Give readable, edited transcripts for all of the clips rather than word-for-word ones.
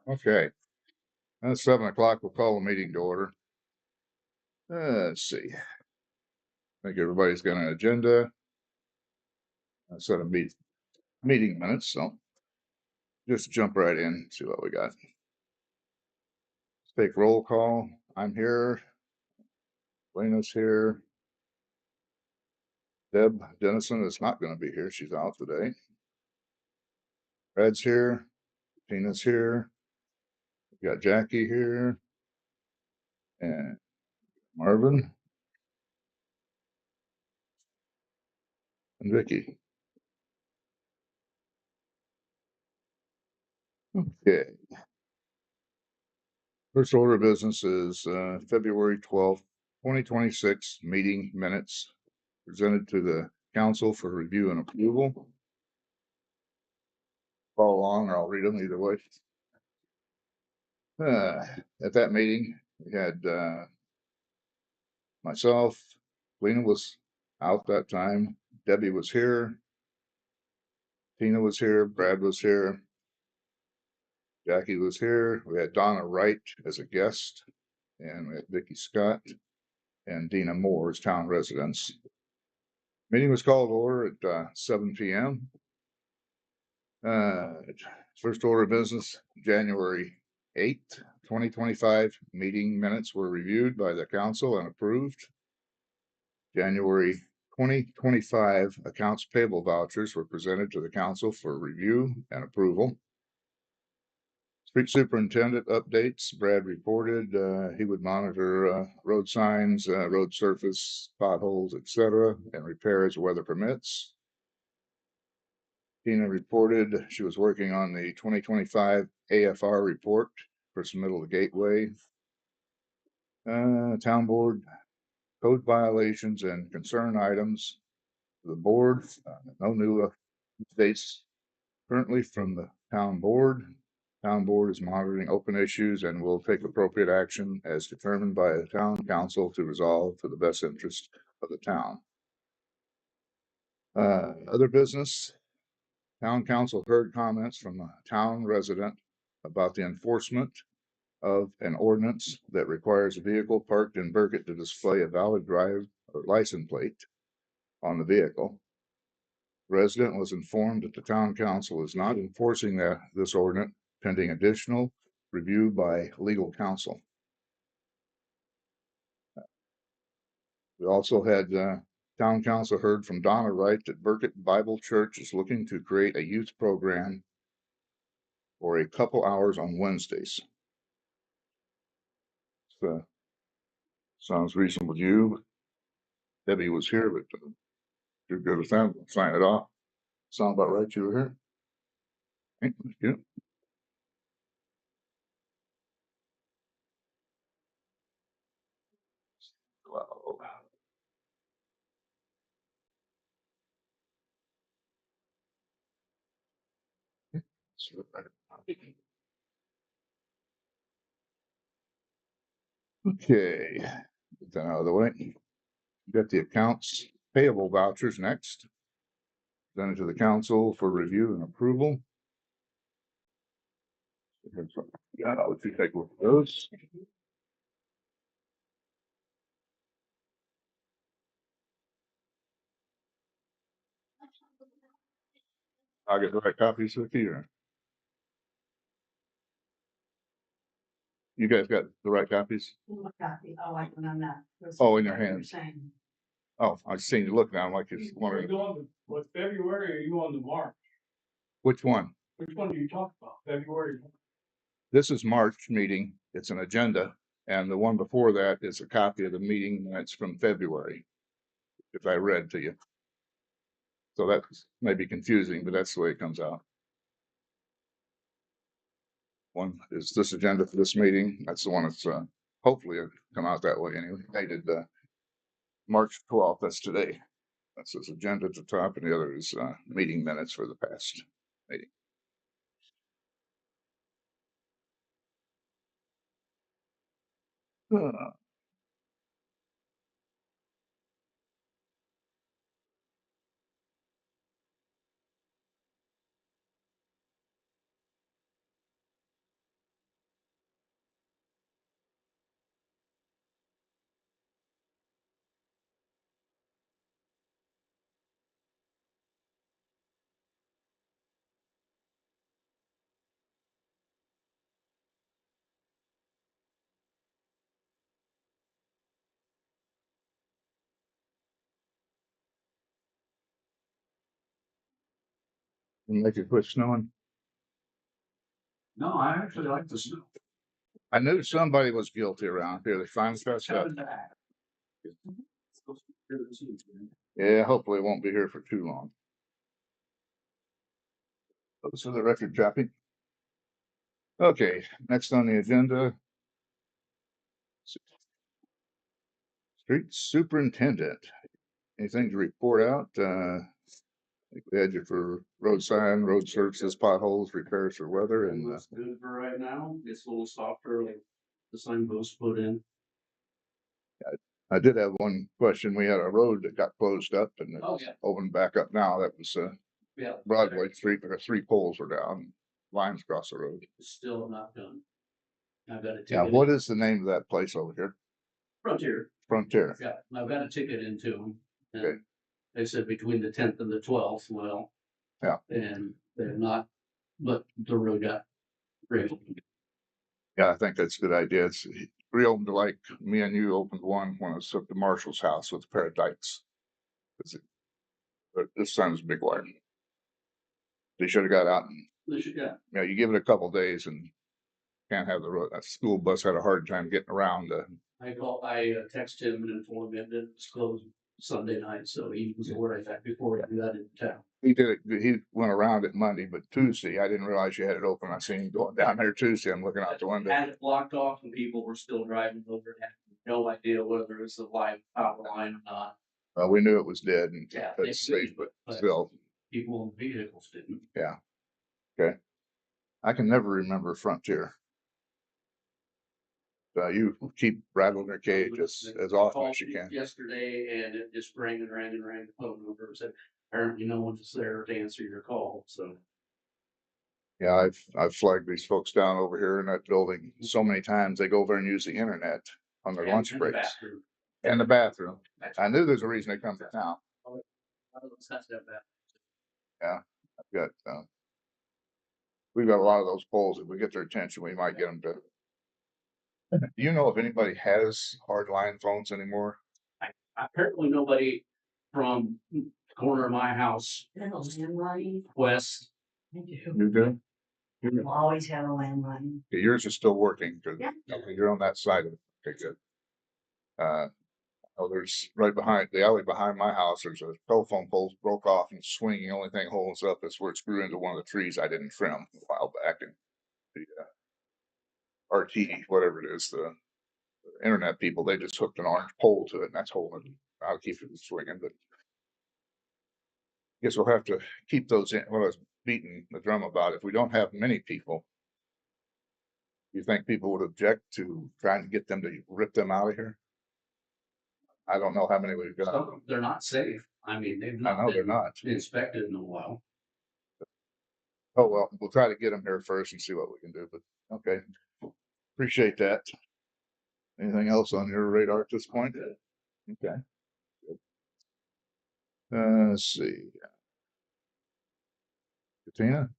Okay. At 7 o'clock, we'll call the meeting to order. Let's see. I think everybody's got an agenda. Set of meeting minutes, so just jump right in, see what we got. Let's take roll call. I'm here. Lena's here. Deb Dennison is not going to be here. She's out today. Brad's here. Tina's here. We got Jackie here. And Marvin. And Vicky. Okay. First order of business is February 12th, 2026 meeting minutes presented to the council for review and approval. Follow along or I'll read them either way. At that meeting, we had myself, Lena was out that time, Debbie was here, Tina was here, Brad was here, Jackie was here, we had Donna Wright as a guest, and we had Vicky Scott and Dina Moore as town residents. Meeting was called to order at 7 p.m. First order of business, January 8th, 2025 meeting minutes were reviewed by the council and approved. January 2025 accounts payable vouchers were presented to the council for review and approval. Street superintendent updates. Brad reported he would monitor road signs, road surface, potholes, etc., and repair as weather permits. Tina reported she was working on the 2025 AFR report for submittal to Gateway. Town board code violations and concern items. The board, no new updates currently from the town board. Town board is monitoring open issues and will take appropriate action as determined by the town council to resolve to the best interest of the town. Other business. Town council heard comments from a town resident about the enforcement of an ordinance that requires a vehicle parked in Burkett to display a valid drive or license plate on the vehicle. The resident was informed that the town council is not enforcing this ordinance pending additional review by legal counsel. We also had town council heard from Donna Wright that Burkett Bible Church is looking to create a youth program for a couple hours on Wednesdays. So, sounds reasonable to you. Debbie was here, but you're good with that. We'll sign it off. Sound about right? You were here. Okay, yeah. Wow. Okay, get that out of the way. Got the accounts payable vouchers next. Presented to the council for review and approval. Yeah, I'll let you take a look at those. I'll get the right copies with you. You guys got the right copies? Copy. Oh, like when I'm not. Oh, in your hands. Oh, I've seen you look now. I'm like, it's Are you going with February or are you on the March? which one? Which one do you talk about? February? This is March meeting. It's an agenda. And the one before that is a copy of the meeting minutes from February, if I read to you. So that may be confusing, but that's the way it comes out. One is this agenda for this meeting. That's the one that's hopefully it'll come out that way anyway. Dated March 12th. That's today. That's this agenda at the top, and the other is meeting minutes for the past meeting. Make it quit snowing. No, I actually like the snow. I knew somebody was guilty around here. They finally fessed up. Coming back. It's supposed to be here this week, man. Yeah, hopefully it won't be here for too long. Those are the record chopping. Okay, next on the agenda. Street superintendent. Anything to report out? I think we had you for road sign, road services, potholes, repairs for weather And and, that's good for right now. It's a little softer, like the signpost put in. I did have one question. We had a road that got closed up and Oh, it's yeah. opened back up now. That was, Yeah. Broadway Street. There are 3 poles were down, lines across the road. It's still not done. I've got a Now, ticket. what is the name of that place over here? Frontier. Frontier. Yeah, I've got a ticket into them. Okay. And they said between the 10th and the 12th, well. Yeah. And they're not, but the road got reopened. Yeah, I think that's a good idea. It's reopened like me and you opened one when I was at the Marshall's house with a pair of dikes. But this time was a big one. They should have got out and, They should, yeah. you know, you give it a couple days and can't have the road. That school bus had a hard time getting around. I texted him and informed him that it's closed Sunday night, so he was aware of that before he got into town. He did it. He went around it Monday, but Tuesday, I didn't realize you had it open. I seen him going down there Tuesday. I'm looking out the window. Had it blocked off and people were still driving over it, had no idea whether it was a live power line or not. We knew it was dead and Yeah, it's safe, but but still, people in vehicles didn't. I can never remember Frontier. You keep rattling their cage as often as you can. Yesterday and it just rang and rang and rang the phone number and said, apparently no one's there to answer your call, so. Yeah, I've flagged these folks down over here in that building so many times. They go over and use the internet on their lunch And the breaks bathroom. and the bathroom. That's- I knew there's a reason they come to town. that's that bad. I've got, we've got a lot of those polls. If we get their attention, we might get them to. Do you know if anybody has hardline phones anymore? Apparently nobody from the corner of my house Then a landline. west. I do. You do? We'll always have a landline. Okay, yours is still working, cause Yeah. okay, you're on that side of it. Okay, good. Oh, there's right behind the alley behind my house, there's a telephone pole broke off and swinging. The only thing holding us up is where it screwed into one of the trees I didn't trim a while back and the RT, whatever it is, the internet people, they just hooked an orange pole to it and that's holding it. I'll keep it swinging, but guess we'll have to keep those in. Well, I was beating the drum about if we don't have many people. You think people would object to trying to get them to rip them out of here? I don't know how many we've got. So they're not safe. I mean, they've I not know they're been not. inspected in a while. Oh, well, we'll try to get them here first and see what we can do, but okay. Appreciate that. Anything else on your radar at this point? Okay. Good. Let's see. Katina?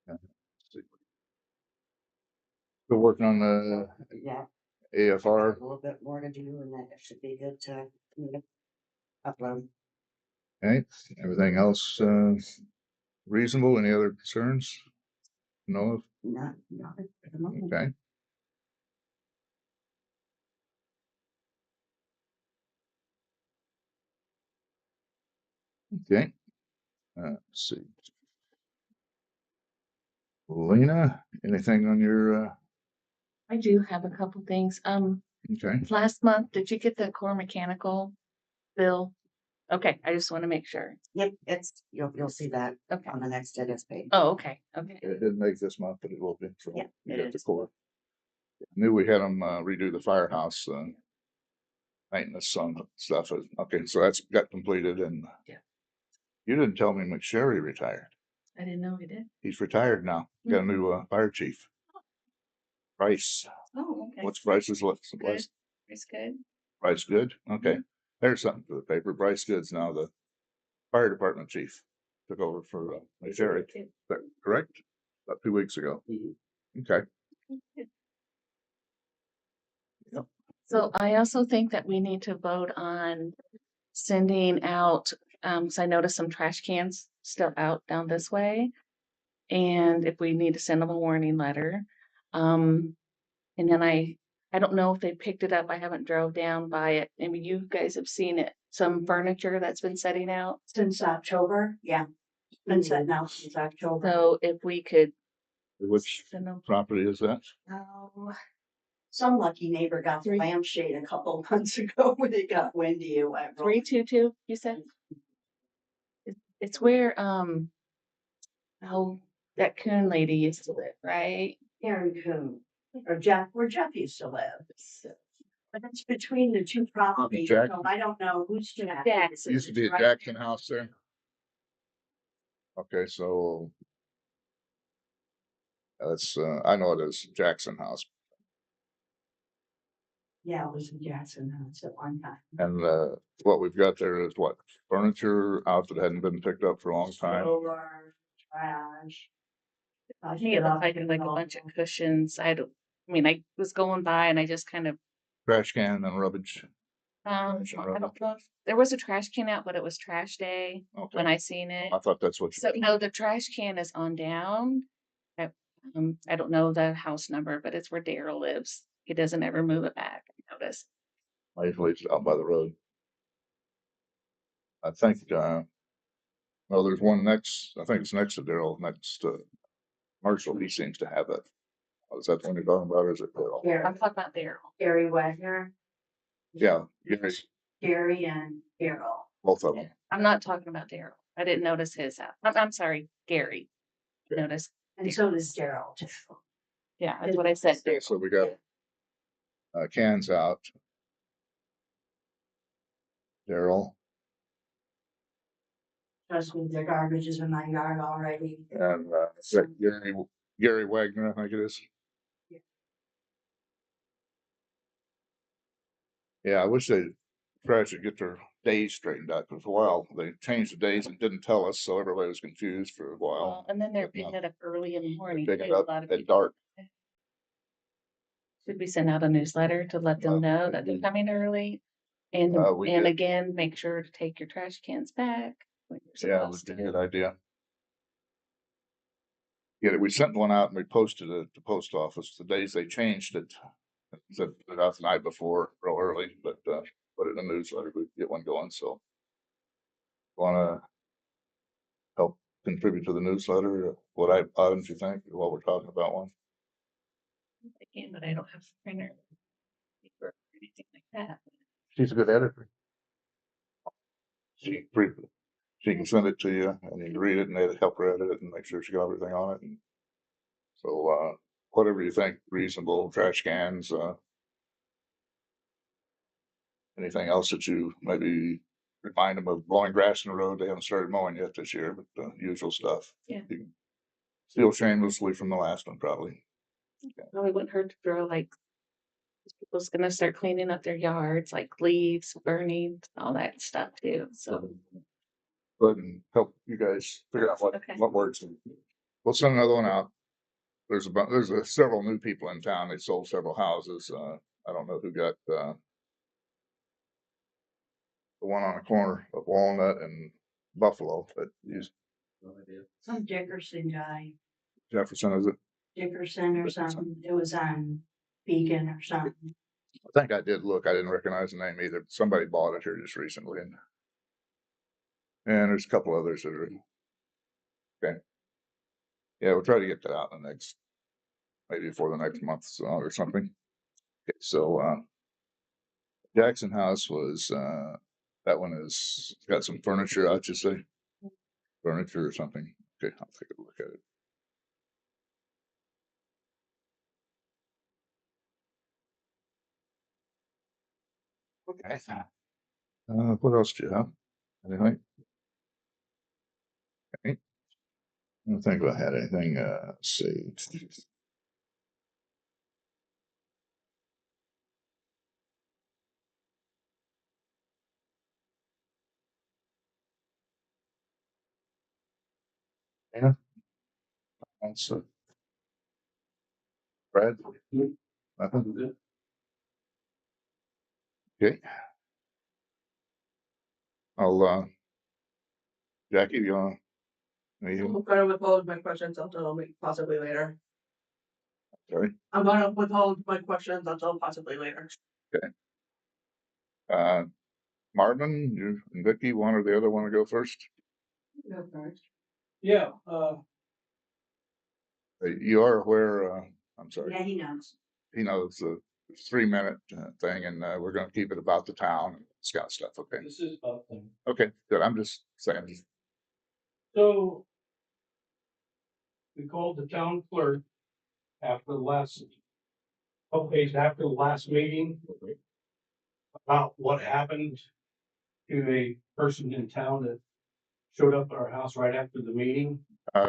Let's see. Still working on the Yeah. AFR. A little bit more to do and that should be good to upload. Okay, everything else, reasonable? Any other concerns? No, Not at the moment. okay. Okay, let's see. Lena, anything on your, I do have a couple things. okay, Last month, did you get the core mechanical bill? Okay, I just want to make sure. Yep, you'll see that Okay. on the next status page. Oh, okay, okay. it didn't make this month, but it will be. So Yeah, you it got the is. core. Knew we had them, redo the firehouse, maintenance on stuff. Okay, so that's got completed and. Yeah. You didn't tell me McSherry retired. I didn't know we did. He's retired now. Got a new, fire chief. Bryce, Oh, okay. what's Bryce's list? Good. It's good. Bryce Good, okay. There's something for the paper. Bryce Good's now the fire department chief. Took over for McSherry, is that correct? About 2 weeks ago. Mhm. Okay, So I also think that we need to vote on sending out, so I noticed some trash cans still out down this way. And if we need to send them a warning letter. And then I don't know if they picked it up. I haven't drove down by it. I mean, you guys have seen it, some furniture that's been setting out. Since October, yeah. Been sitting out since October. So if we could Which send them. property is that? Some lucky neighbor got the Three. lampshade a couple months ago when it got windy and went. 322, you said? It's where, oh, that Coon lady used to live, right? Karen Coon, or Jeff, where Jeff used to live. But it's between the two properties, Jack- so I don't know who's Jack. Jackson. Used to be a Right Jackson there. house there. Okay, so. That's, I know it is Jackson House, Yeah, it was in Jackson House at one time. and, what we've got there is what, furniture out that hadn't been picked up for a long time. Solar, trash. To me, it looked like a bunch of cushions. I mean, I was going by and I just kind of, Trash can and rubbish. I don't know. There was a trash can out, but it was trash day Okay, when I seen it. I thought that's what So, you, no, the trash can is on down. I don't know the house number, but it's where Daryl lives. He doesn't ever move it back, I noticed. I usually it's out by the road. I think, well, there's one next, I think it's next to Daryl, next to Marshall, he seems to have it. Is that the one you're talking about, or is it Daryl? Gary, I'm talking about Daryl. Gary Wagner, Yeah, yes, Gary and Daryl. both of them. I'm not talking about Daryl. I didn't notice his house. I'm sorry, Gary. Okay. Notice. And so does Daryl too. Yeah, that's what I said. Okay, so we got, cans out. Daryl, Trust me, their garbage is in my yard already. and, is that Gary Wagner, I think it is. Yeah. Yeah, I wish they tried to get their days straightened out, because for a while, they changed the days and didn't tell us, so everybody was confused for a while. Well, and then they're But no. picking it up early in the morning. Picking too. it up A lot of at people. dark. Should we send out a newsletter to let them know that they're coming early? And, We and did. again, make sure to take your trash cans back. when you're Yeah, supposed that's a to. good idea. Yeah, we sent one out and we posted it at the post office. The days they changed it. Said put it out the night before, real early, but, put it in the newsletter, we get one going, so. Wanna help contribute to the newsletter, what items you think, while we're talking about one? I can, but I don't have a printer. Paper or anything like that. She's a good editor. She can send it to you and you can read it and they help her edit it and make sure she got everything on it. And so, whatever you think reasonable, trash cans, anything else that you maybe remind them of blowing grass in the road. They haven't started mowing yet this year, but the usual stuff. Yeah. You can steal shamelessly from the last one, probably. Probably wouldn't hurt to throw like. People's gonna start cleaning up their yards, like leaves, burning, all that stuff too, so. But help you guys figure out Okay. what works. We'll send another one out. There's several new people in town. They sold several houses. I don't know who got, the one on the corner of Walnut and Buffalo, but he's No idea. Some Dickerson guy, Jefferson, is it? Dickerson or something. It was on Beacon or something. I think I did look. I didn't recognize the name either. Somebody bought it here just recently and there's a couple others that are. Okay. Yeah, we'll try to get that out in the next, maybe for the next month or something. Okay, so, Jackson House was, that one is got some furniture, I'd just say. Furniture or something. Okay, I'll take a look at it. Okay. What else do you have? Anything? Okay. I don't think I had anything, let's see. Yeah. That's it. Brad? Nothing? Good. Okay. I'll, Jackie, you wanna Anything? I'm gonna withhold my questions until possibly later. Sorry. I'm gonna withhold my questions until possibly later. Marvin, you and Vicky, one or the other want to go first? Yeah, You are aware, I'm sorry, Yeah, he knows. he knows the 3 minute thing, and we're gonna keep it about the town and scout stuff, okay? this is about them. Okay, good, I'm just saying, So we called the town clerk after the last, couple days after the last meeting about what happened to a person in town that showed up at our house right after the meeting.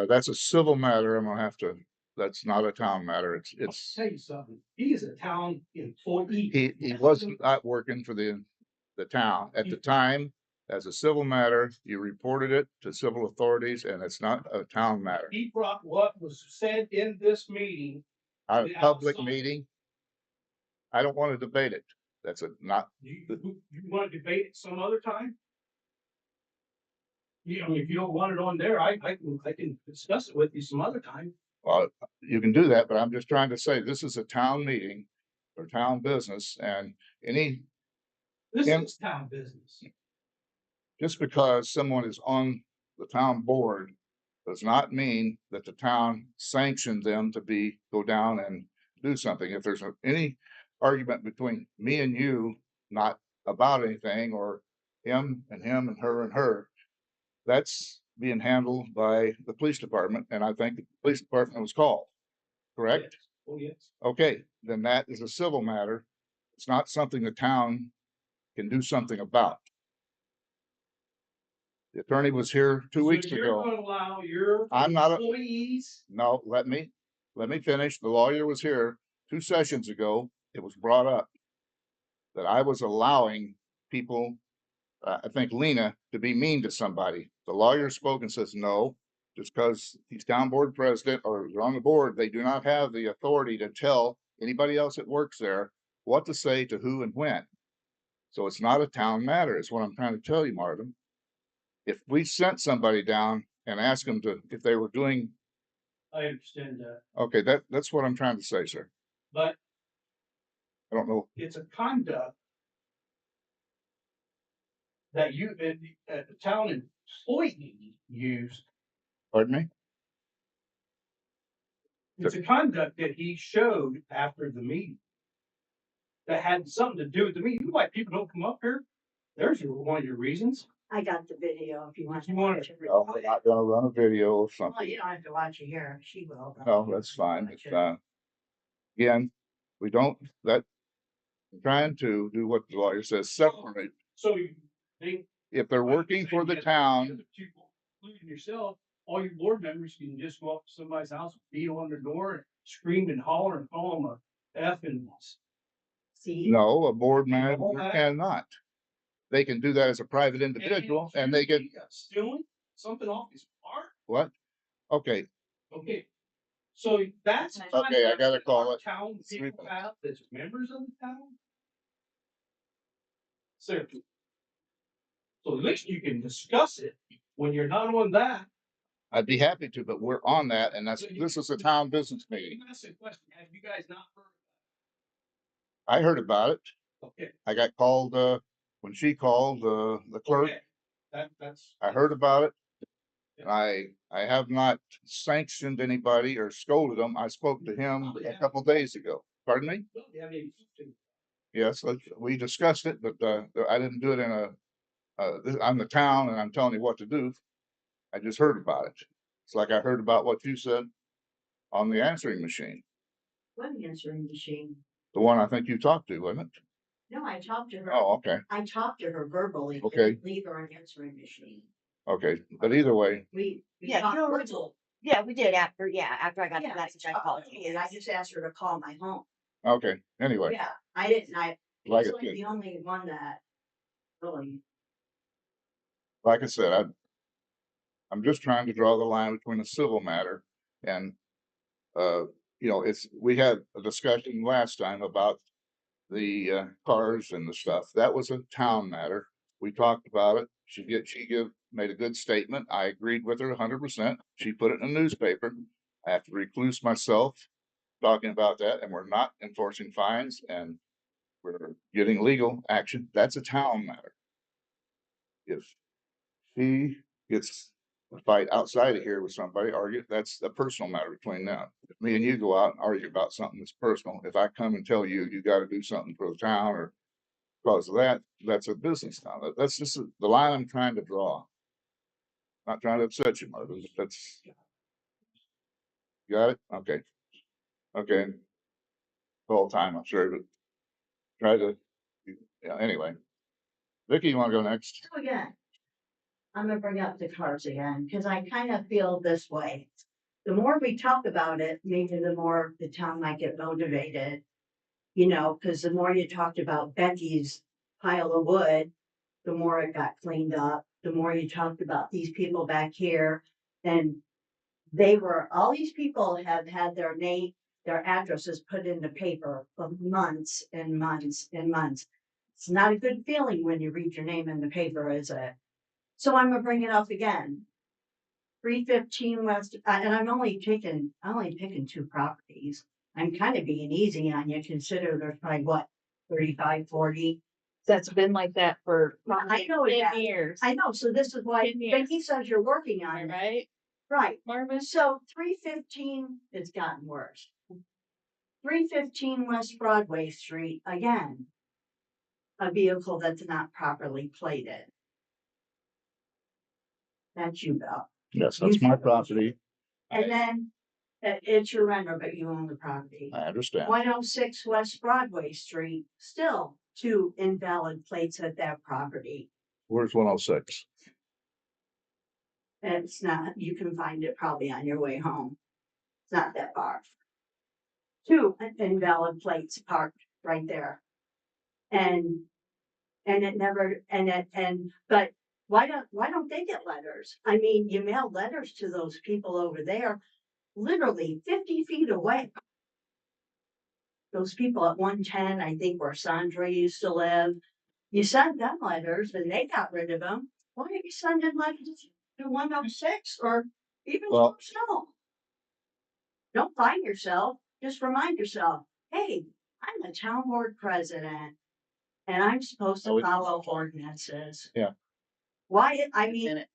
that's a civil matter, I'm gonna have to, that's not a town matter, I'll it's, tell you something, he is a town employee. he was not working for the town at the time. As a civil matter, you reported it to civil authorities, and it's not a town matter. He brought what was said in this meeting. A The public outside. meeting. I don't want to debate it. That's a not, You want to debate it some other time? Yeah, I mean, if you don't want it on there, I can discuss it with you some other time. well, you can do that, but I'm just trying to say, this is a town meeting or town business, and any, This Yeah. is town business. just because someone is on the town board does not mean that the town sanctioned them to go down and do something. If there's any argument between me and you, not about anything, or him and her and her, that's being handled by the police department, and I think the police department was called, correct? Yes. Oh, yes. Okay, then that is a civil matter. It's not something the town can do something about. The attorney was here 2 weeks So you're ago. gonna allow your I'm not a- employees, No, let me finish. The lawyer was here 2 sessions ago. It was brought up that I was allowing people, I think Lena, to be mean to somebody. The lawyer spoke and says, no, just because he's town board president or is on the board, they do not have the authority to tell anybody else that works there what to say to who and when. So it's not a town matter, is what I'm trying to tell you, Marvin. If we sent somebody down and asked them to, if they were doing, I understand that, okay, that's what I'm trying to say, sir. but I don't know. it's a conduct that the town employee used. Pardon me? It's a conduct that he showed after the meeting. That had something to do with the meeting. You know why people don't come up here? There's one of your reasons. I got the video if you want to You want watch it. No, we're not gonna run a video or Well, something. you don't have to watch it here. She will. but No, you that's can fine. watch But, it. again, we don't, I'm trying to do what the lawyer says, separate. So they. If they're working for the town, People, including yourself, all your board members can just go up to somebody's house, beat on their door, and scream and holler and call them a F and. See, no, a board manager All that. cannot. They can do that as a private individual and they get, Stealing something off his car? what? Okay, Okay. So that's. Okay, I gotta call it. Town 3 people minutes. have that's members of the town. Seriously. So at least you can discuss it when you're not on that. I'd be happy to, but we're on that, and this is a town business meeting. Let me ask you a question. Have you guys not heard? I heard about it. Okay. I got called, when she called, the clerk, Okay. That's. I heard about it. I have not sanctioned anybody or scolded them. I spoke to him a couple days ago. Pardon me? Yeah, I mean, Yes, we discussed it, but, I didn't do it in I'm the town and I'm telling you what to do. I just heard about it. It's like I heard about what you said on the answering machine, what answering machine? the one I think you talked to, wasn't it? No, I talked to her. Oh, okay, I talked to her verbally. I Okay. didn't leave her an answering machine. okay. But either way, We Yeah, talked you were- verbal. Yeah, we did after I got the Yeah, message, I talked called to you. me, and I just asked her to call my home. okay, anyway, Yeah, I didn't, Like he's I like said. the only one that really, like I said, I'm just trying to draw the line between a civil matter and, we had a discussion last time about the cars and the stuff. That was a town matter. We talked about it. She gave made a good statement. I agreed with her 100%. She put it in the newspaper. I have to recluse myself talking about that, and we're not enforcing fines, and we're getting legal action. That's a town matter. If she gets a fight outside of here with somebody, argue, that's a personal matter between them. If me and you go out and argue about something that's personal, if I come and tell you, you gotta do something for the town or because of that, that's a business now. That's just the line I'm trying to draw. Not trying to upset you, Marvin, but that's. You got it? Okay. Okay. The whole time, I'm sure, but try to, yeah, anyway. Vicky, you wanna go next? So again, I'm gonna bring up the cars again, because I kind of feel this way. The more we talk about it, maybe the more the town might get motivated. You know, because the more you talked about Becky's pile of wood, the more it got cleaned up, the more you talked about these people back here. And all these people have had their name, their addresses put in the paper for months and months and months. It's not a good feeling when you read your name in the paper, is it? So I'm gonna bring it up again. 315 West, and I'm only picking 2 properties. I'm kind of being easy on you, consider there's probably what, 35, 40. That's been like that for I know it 10 has. years. I know, so this is why 10 years. Becky says you're working on it, Right, right? Marvin? So 315, it's gotten worse. 315 West Broadway Street, again. A vehicle that's not properly plated. That's you, Bill. Yes, that's my property. And then, it's your renter, but you own the property. I understand. 106 West Broadway Street, still 2 invalid plates at that property. Where's 106? And it's not, you can find it probably on your way home. It's not that far. 2 invalid plates parked right there. And it never, but why don't they get letters? I mean, you mail letters to those people over there, literally 50 feet away. Those people at 110, I think where Sandra used to live, you send them letters and they got rid of them. Why are you sending letters to 106 or even to Well- Snow? Don't find yourself, just remind yourself, hey, I'm the town board president and I'm supposed Oh, to follow ordinances. Yeah. Why, I mean, Minute.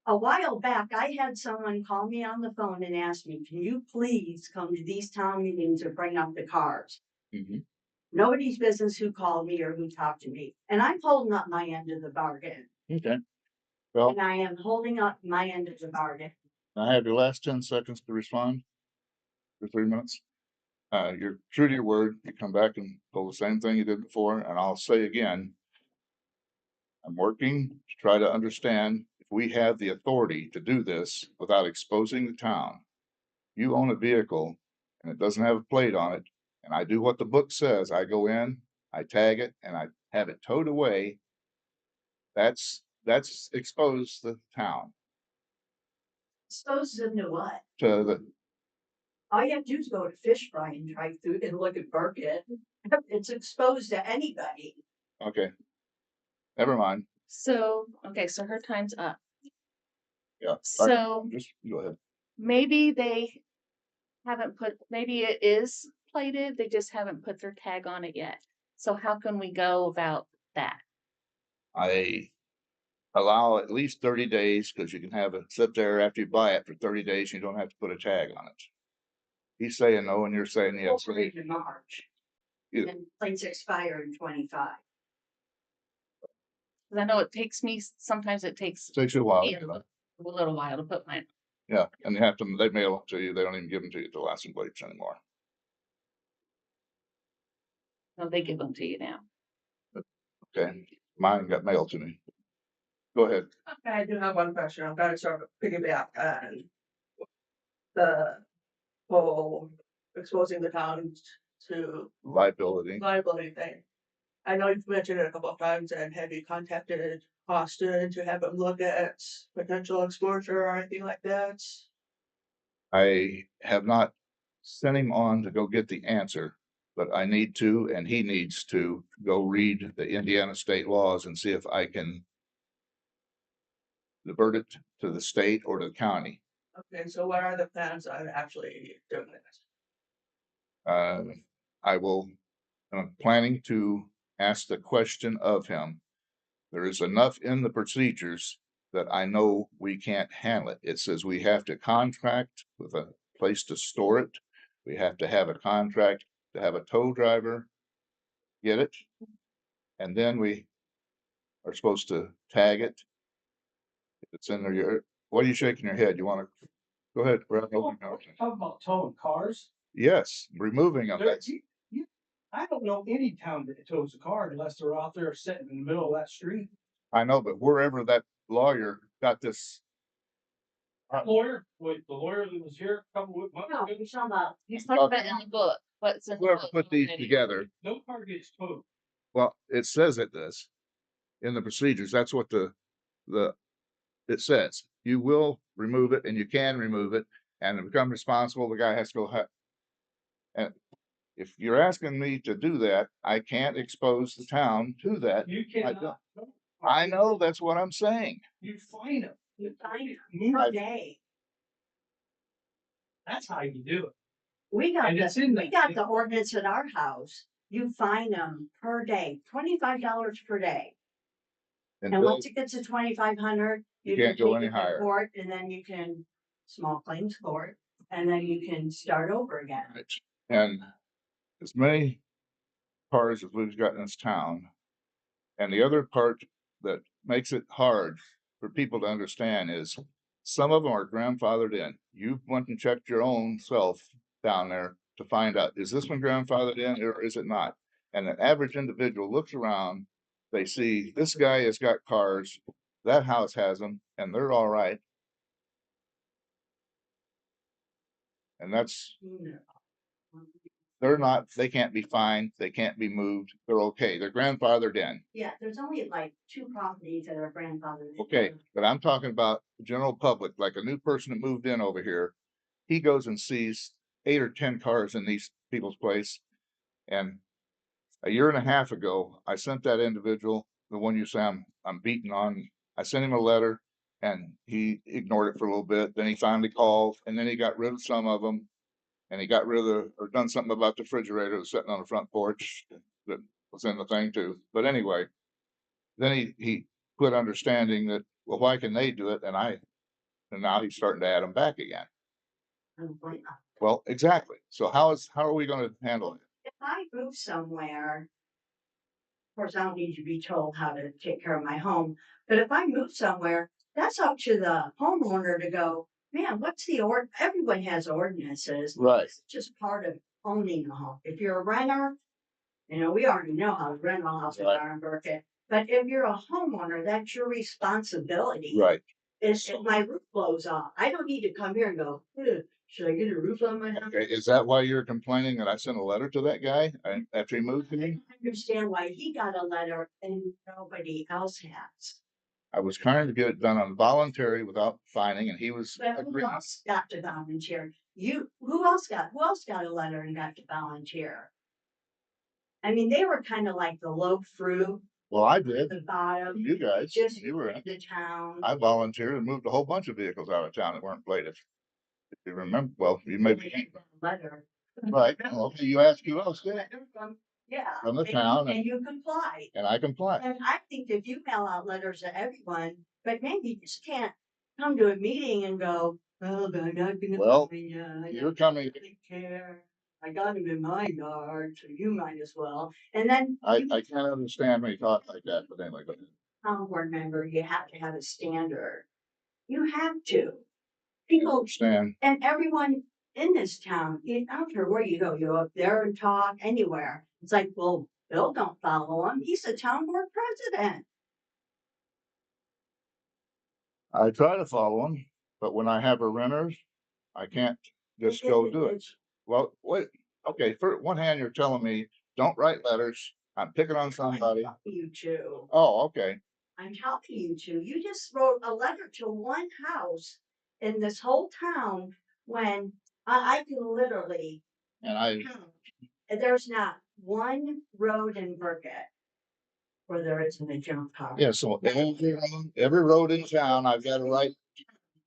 a while back, I had someone call me on the phone and ask me, can you please come to these town meetings or bring up the cars? Mhm. Nobody's business who called me or who talked to me. And I'm holding up my end of the bargain. Okay. Well, And I am holding up my end of the bargain. I have your last 10 seconds to respond. For 3 minutes. You're true to your word. You come back and pull the same thing you did before, and I'll say again. I'm working to try to understand if we have the authority to do this without exposing the town. You own a vehicle and it doesn't have a plate on it, and I do what the book says. I go in, I tag it, and I have it towed away. That's exposed the town Exposed them to what? to the, All you have to do is go to Fish Fry and drive through and look at Burkett. It's exposed to anybody. okay. Never mind. So, okay, so her time's up. Yeah. So Just go ahead. maybe they haven't maybe it is plated, they just haven't put their tag on it yet. So how can we go about that? I allow at least 30 days because you can have it sit there after you buy it for 30 days. You don't have to put a tag on it. He's saying no, and you're saying yes. Over in March. Yeah. And plates expire in 25. 'Cause I know sometimes it takes Takes you a while. me a little while to put mine. Yeah, and they mail them to you. They don't even give them to you at the license plates anymore. No, they give them to you now. Okay, mine got mailed to me. Go ahead. Okay, I do have one question. I'm gonna sort of piggyback on the whole exposing the town to Liability. liability thing. I know you've mentioned it a couple of times, and have you contacted Austin to have him look at potential exposure or anything like that? I have not sent him on to go get the answer, but I need to, and he needs to go read the Indiana state laws and see if I can divert it to the state or to the county. Okay, so what are the plans on actually doing this? I will, I'm planning to ask the question of him. There is enough in the procedures that I know we can't handle it. It says we have to contract with a place to store it. We have to have a contract to have a tow driver get it. And then we are supposed to tag it. If it's in there, what are you shaking your head? You wanna, go ahead. Brad, open your mouth. Talk about towing cars. Yes, removing them. There- That's, I don't know any town that tows a car unless they're out there sitting in the middle of that street. I know, but wherever that lawyer got this, That lawyer, wait, the lawyer that was here a couple of months No, ago, you're talking about, He's talking about in the book, what's in the whoever book put these already. together, no car gets towed. well, it says it does. In the procedures, that's what it says. You will remove it and you can remove it and to become responsible, the guy has to go. And if you're asking me to do that, I can't expose the town to that. You don't- cannot. I know, that's what I'm saying. You fine them. you find it Move per it. day. That's how you do it. We got And it's in we got the ordinance at our house. You fine them per day, $25 per day. And And Bill, once it gets to 2,500, You you can can't go take any it to higher. court and then you can, small claims court, and then you can start over again. right, and as many cars as we've got in this town. And the other part that makes it hard for people to understand is some of them are grandfathered in. You went and checked your own self down there to find out, is this one grandfathered in or is it not? And the average individual looks around, they see this guy has got cars, that house has them, and they're all right. And that's, they're not, they can't be fined, they can't be moved, they're okay, they're grandfathered in. Yeah, there's only like 2 properties that are grandfathered. in. Okay, but I'm talking about the general public, like a new person that moved in over here. He goes and sees 8 or 10 cars in these people's place. And a year and a half ago, I sent that individual, the one you say I'm beating on, I sent him a letter and he ignored it for a little bit. Then he finally called and then he got rid of some of them. And he got rid of, or done something about the refrigerator that was sitting on the front porch that was in the thing too. But anyway, then he put understanding that, well, why can they do it? And now he's starting to add them back again. I don't blame them. Well, exactly. So how are we gonna handle it? If I move somewhere, of course, I don't need to be told how to take care of my home, but if I move somewhere, that's up to the homeowner to go, man, what's everyone has ordinances. Right. It's just part of owning a home. If you're a renter, we already know how rental houses Right. are in Burkett. But if you're a homeowner, that's your responsibility. Right. If my roof blows off, I don't need to come here and go, should I get a roof on my house? Okay, is that why you're complaining that I sent a letter to that guy after he moved to I me? don't understand why he got a letter and nobody else has. I was trying to get it done on voluntary without fining and he was But who agreeing. else got to volunteer? Who else got a letter and got to volunteer? I mean, they were kind of like the low fruit, Well, I did. the bottom, You guys, just you were in. the town. I volunteered and moved a whole bunch of vehicles out of town that weren't plated. If you remember, well, you They maybe, didn't get a letter. right, okay, you asked who else did, Letter Yeah. From the and- town And you complied. and I complied. And I think if you mail out letters to everyone, but maybe you just can't come to a meeting and go, oh, but I'm not gonna. Well, find ya, I You're don't coming, really care. I got him in my yard, so you might as well. And then I can't understand when you talk like that, but anyway, go ahead. town board member, you have to have a standard. You have to. I People, understand. and everyone in this town, I don't care where you go up there and talk anywhere. It's like, well, Bill don't follow him. He's the town board president. I try to follow them, but when I have a renters, I can't just go do it. Well, wait, okay, for one hand, you're telling me, don't write letters. I'm picking on somebody. You too. Oh, okay. I'm telling you to. You just wrote a letter to one house in this whole town when I can literally And I, count. And there's not one road in Burkett where there isn't a junk car. Yeah, so every road in town, I've got to write,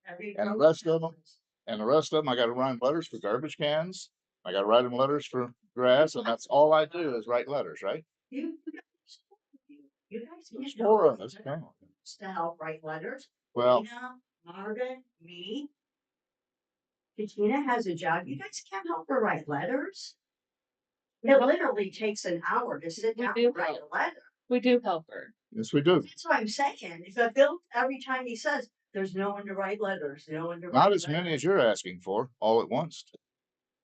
Every and the road rest of 'em? has- and the rest of them, I got to write letters for garbage cans. I got to write them letters for grass, and that's all I do is write letters, right? You guys. There's can't four of help us, it. come on. To help write letters. Well, Tina, Marvin, me. Katina has a job. You guys can't help her write letters. It literally takes an hour to sit We down do and write a help. letter. We do help her. yes, we do. That's what I'm saying. If Bill, every time he says, there's no one to write letters, no one to. Not write as many letters." as you're asking for, all at once.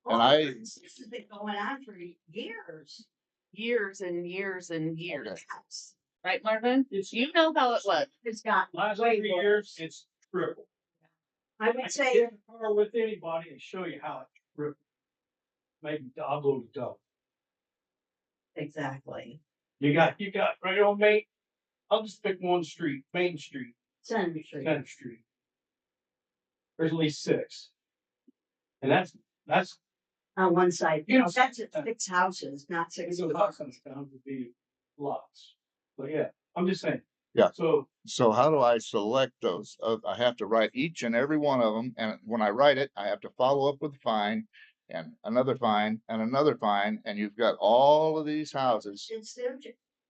Well, I- This has been going on for years. Years and years and years. Yes. Right, Marvin? It's You know how it was. It's got last way 3 worse. years, it's triple. I I would can say, get in a car with anybody and show you how it's triple. Maybe I'll go to double. exactly. You got right on Main, I'll just pick one street, Main Street, Center Street. 10th Street. There's at least 6. And that's, On one side, You know, that's at 6 houses, not 6 so the cars. house comes down to be lots. But yeah, I'm just saying. Yeah. So So how do I select those? I have to write each and every one of them, and when I write it, I have to follow up with a fine and another fine and another fine, and you've got all of these houses It's their,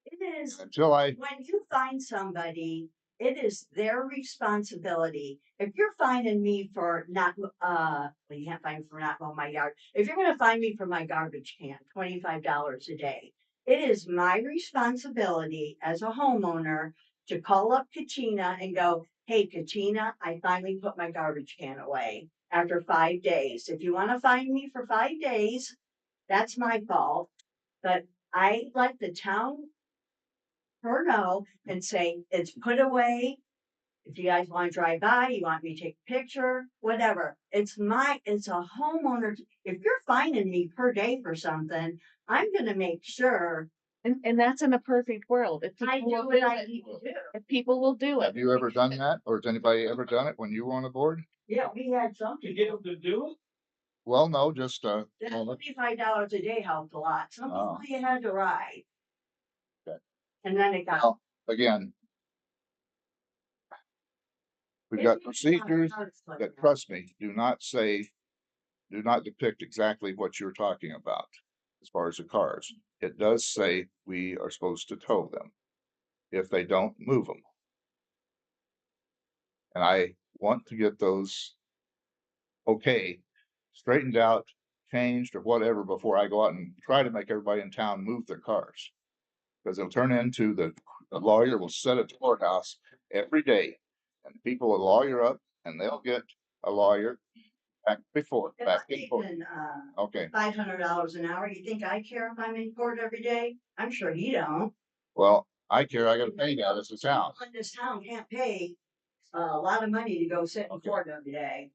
it is, until I, when you find somebody, it is their responsibility. If you're finding me for not, well, you can't find me for not mowing my yard. If you're gonna find me for my garbage can, $25 a day. It is my responsibility as a homeowner to call up Katina and go, hey, Katina, I finally put my garbage can away after 5 days. If you wanna find me for 5 days, that's my fault. But I let the town her know and say, it's put away. If you guys want to drive by, you want me to take a picture, whatever. It's a homeowner. If you're finding me per day for something, I'm gonna make sure And that's in a perfect world. If I people do will what do I it. need to do. If people will do it. have you ever done that? Or has anybody ever done it when you were on the board? Yeah, we had some to get people. them to do it, Well, no, just, That $25 a day helped a lot. Some people Oh. you had to ride. Okay. And then it got. well, again, we've got procedures that, trust me, do not depict exactly what you're talking about as far as the cars. It does say we are supposed to tow them if they don't move them. And I want to get those straightened out, changed or whatever before I go out and try to make everybody in town move their cars. Because it'll turn into the lawyer will sit at the courthouse every day and people will lawyer up and they'll get a lawyer back and forth. If I'm Okay, making, $500 an hour, you think I care if I'm in court every day? I'm sure you don't. well, I care, I gotta pay that as a town. People in this town can't pay a lot of money to go sit in Okay. court every day.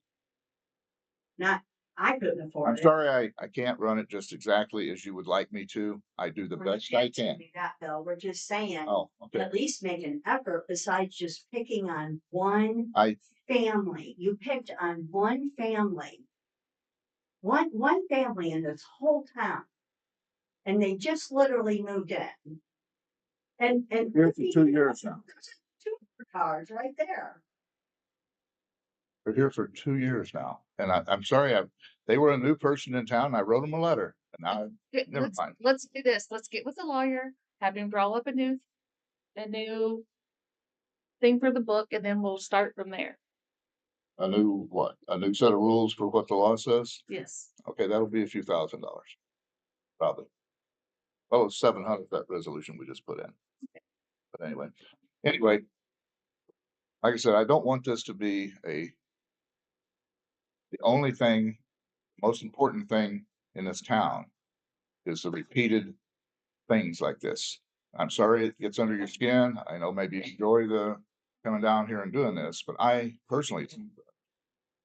Not, I couldn't afford I'm it. sorry, I can't run it just exactly as you would like me to. I do the We're not best I asking can. you that, Bill. We're just saying, Oh, okay. at least make an effort besides just picking on one I, family. You picked on one family. One family in this whole town. And they just literally moved in. And. Here for 2 years now. Two cars right there. They're here for 2 years now. And I'm sorry, they were a new person in town. I wrote them a letter and now Never Let's, mind. let's do this. Let's get with a lawyer, have him draw up a new thing for the book, and then we'll start from there. a new what? A new set of rules for what the law says? Yes. Okay, that'll be a few $1,000. Probably. Oh, it's 700, that resolution we just put in. But anyway, like I said, I don't want this to be the only thing, most important thing in this town is the repeated things like this. I'm sorry it gets under your skin. I know maybe you enjoy the coming down here and doing this, but I personally,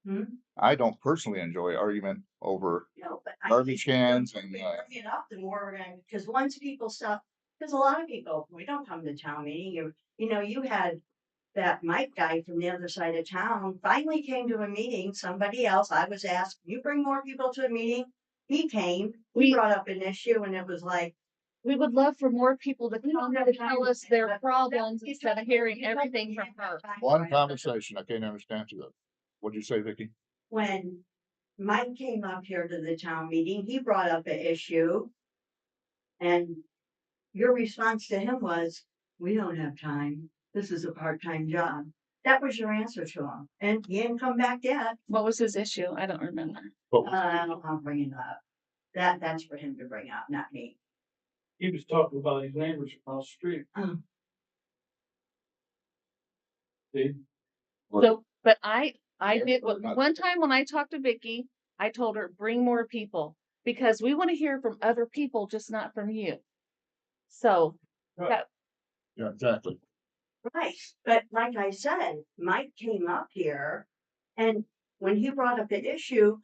Hmm? I don't personally enjoy argument over No, but I garbage think cans the and, more we bring it up, the more we're gonna, because once people stop, because a lot of people, we don't come to town meeting, you had that Mike guy from the other side of town finally came to a meeting, somebody else, I was asked, you bring more people to a meeting? He came, he We- brought up an issue and it was like, We would love for more people to come and tell us their problems instead of hearing everything from her. One conversation, I can't understand you though. What'd you say, Vicky? When Mike came up here to the town meeting, he brought up an issue. And your response to him was, we don't have time. This is a part-time job. That was your answer to him. And he didn't come back yet. What was his issue? I don't remember. I'll bring it up. That's for him to bring up, not me. He was talking about his neighbors across the street. Oh. See, So, but I did, Not- one time when I talked to Vicky, I told her, bring more people. Because we want to hear from other people, just not from you. So, Yeah, exactly. Right, but like I said, Mike came up here and when he brought up the issue,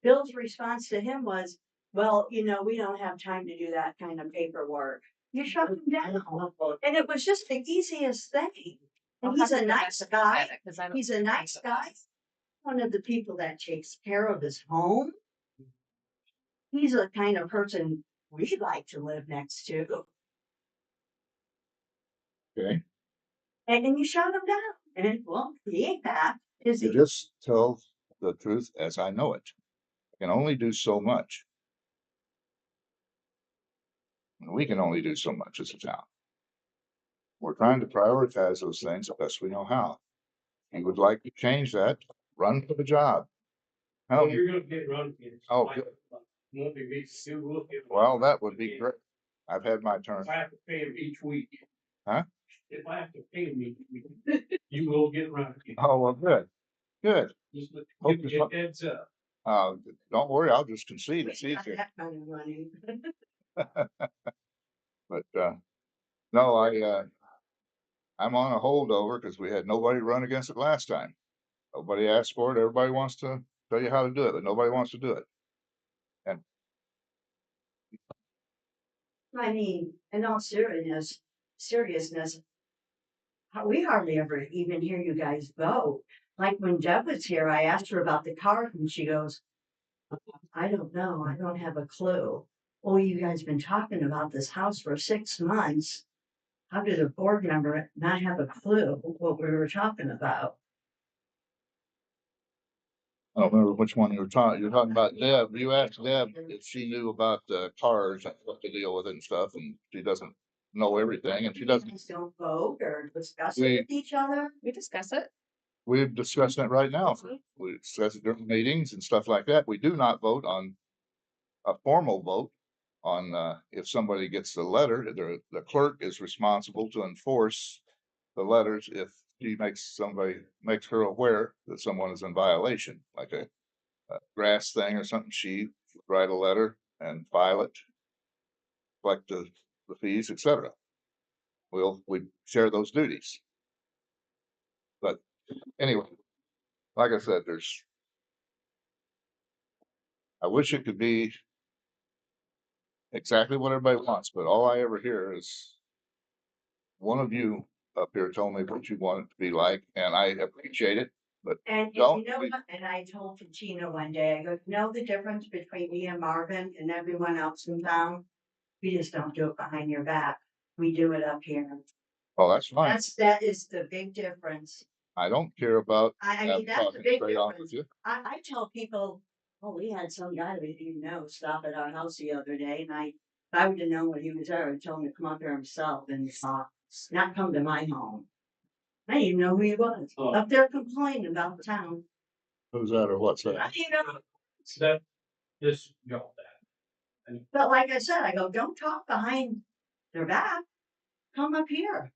Bill's response to him was, well, we don't have time to do that kind of paperwork. You shut him down. And it was just the easiest thing. And he's a nice guy. He's a nice guy. One of the people that takes care of his home. He's the kind of person we'd like to live next to. Okay, And you shut him down. And well, he ain't back. Is you he? just tell the truth as I know it. I can only do so much. And we can only do so much as a town. We're trying to prioritize those things the best we know how. You would like to change that, run for the job. well, Help. you're gonna get run against. Oh, good. Won't be me, you will get. Well, that would be great. I've had my turn. If I have to pay him each week. Huh? If I have to pay him each week, you will get run against. Oh, well, good, good. Just let- Hope give it's me a not- heads up. Don't worry, I'll just concede. It's We got easier. that kind of money. But, no, I'm on a holdover because we had nobody run against it last time. Nobody asked for it. Everybody wants to tell you how to do it, but nobody wants to do it. I mean, in all seriousness, we hardly ever even hear you guys vote. Like when Deb was here, I asked her about the card and she goes, I don't know. I don't have a clue. Oh, you guys been talking about this house for 6 months. How did a board member not have a clue what we were talking about? I don't remember which one you were talking. You're talking about Deb. You asked Deb if she knew about the cars and what to deal with it and stuff, and she doesn't know everything, and she You doesn't. guys don't vote or discuss We- it with each other? We discuss it. We're discussing it right now. We discuss it during meetings and stuff like that. We do not vote on a formal vote on, if somebody gets the letter, the clerk is responsible to enforce the letters if she makes her aware that someone is in violation, like a grass thing or something. She write a letter and file it, collect the fees, etc. We share those duties. But anyway, like I said, I wish it could be exactly what everybody wants, but all I ever hear is one of you up here told me what you want it to be like, and I appreciate it. And Don't you know we- what? And I told Katina one day, I go, know the difference between me and Marvin and everyone else in town? We just don't do it behind your back. We do it up here. Oh, that's fine. That is the big difference. I don't care about I that mean, that's the talking big straight on with difference. you. I tell people, oh, we had some guy we didn't know stop at our house the other day, and if I would have known what he was there, I'd tell him to come up here himself and not come to my home. I didn't even know who he was. Oh. Up there complaining about the town. Who's that or what's I that? didn't know. That, just, that. But like I said, I go, don't talk behind their back. Come up here.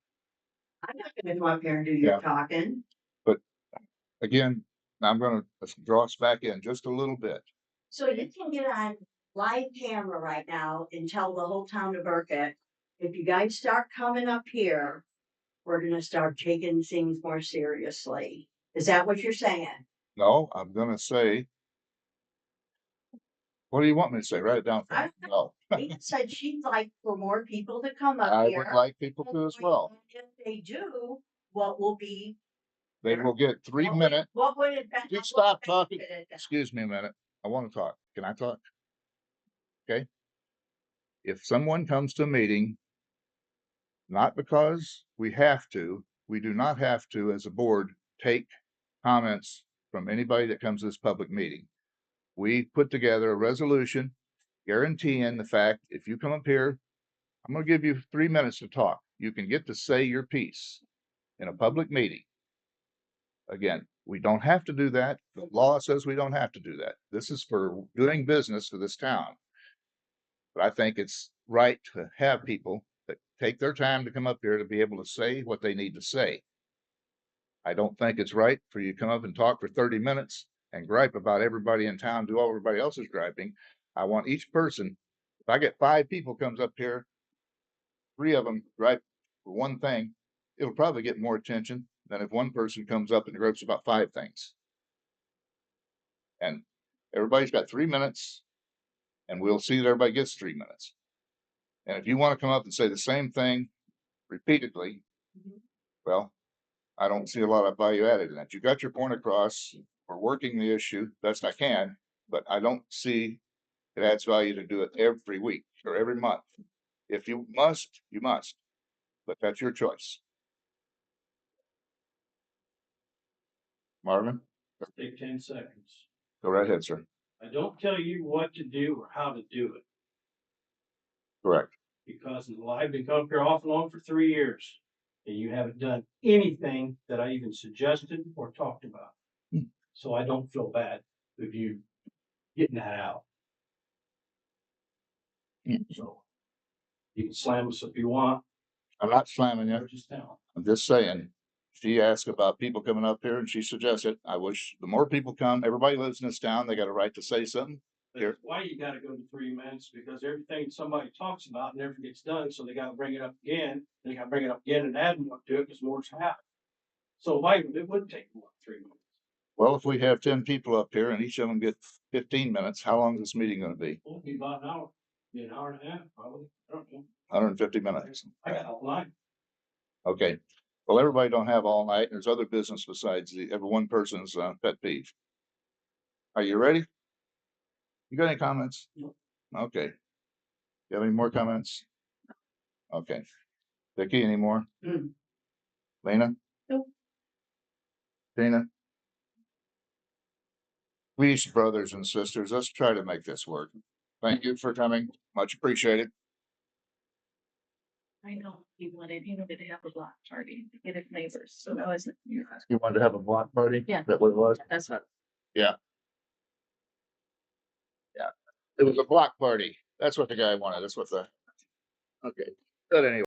I'm not gonna come up here and do your Yeah. talking. Again, I'm gonna draw us back in just a little bit. So you can get on live camera right now and tell the whole town of Burkett, if you guys start coming up here, we're gonna start taking things more seriously. Is that what you're saying? No, I'm gonna say. What do you want me to say? Write it down. for I me. No, He said she'd like for more people to come up I here. would like people to as well. If they do, what will be? They will get 3 minutes. What would it? You stop talking. Excuse me a minute. I want to talk. Can I talk? Okay. if someone comes to a meeting, not because we have to, we do not have to, as a board, take comments from anybody that comes to this public meeting. We put together a resolution guaranteeing the fact, if you come up here, I'm gonna give you 3 minutes to talk. You can get to say your piece in a public meeting. Again, we don't have to do that. The law says we don't have to do that. This is for doing business for this town. But I think it's right to have people that take their time to come up here to be able to say what they need to say. I don't think it's right for you to come up and talk for 30 minutes and gripe about everybody in town, do all everybody else is griping. I want each person, if I get 5 people comes up here, 3 of them gripe for one thing, it'll probably get more attention than if one person comes up and gripes about 5 things. And everybody's got 3 minutes, and we'll see that everybody gets 3 minutes. And if you want to come up and say the same thing repeatedly, well, I don't see a lot of value added in that. You got your point across. We're working the issue best I can, but I don't see it adds value to do it every week or every month. If you must, you must, but that's your choice. Marvin, Take 10 seconds. go right ahead, sir. I don't tell you what to do or how to do it, Correct. because I've been coming up here off and on for 3 years. And you haven't done anything that I even suggested or talked about. Hmm. So I don't feel bad with you getting that out. Hmm. So you can slam us if you want, I'm not slamming you. or just tell. I'm just saying, she asked about people coming up here and she suggested, I wish the more people come, everybody lives in this town, they got a right to say something. That's why you gotta go to 3 minutes, because everything somebody talks about never gets done, so they gotta bring it up again, they gotta bring it up again and add more to it, because more's happened. So why, it would take more than 3 minutes. Well, if we have 10 people up here and each of them get 15 minutes, how long is this meeting gonna be? It'll be about an hour, be an hour and a half, probably, I don't know. 150 minutes. I got all night. Okay. Well, everybody don't have all night. There's other business besides every one person's pet peeve. Are you ready? You got any comments? No. Okay. You have any more comments? Okay. Vicky, any more? Mm. Lena? Nope. Dana? Please, brothers and sisters, let's try to make this work. Thank you for coming. Much appreciated. I know he wanted to have a block party to get his neighbors, so that wasn't. You wanted to have a block party? Yeah. That what it was? That's what. It was a block party. That's what the guy wanted. That's what the. Okay. But anyway.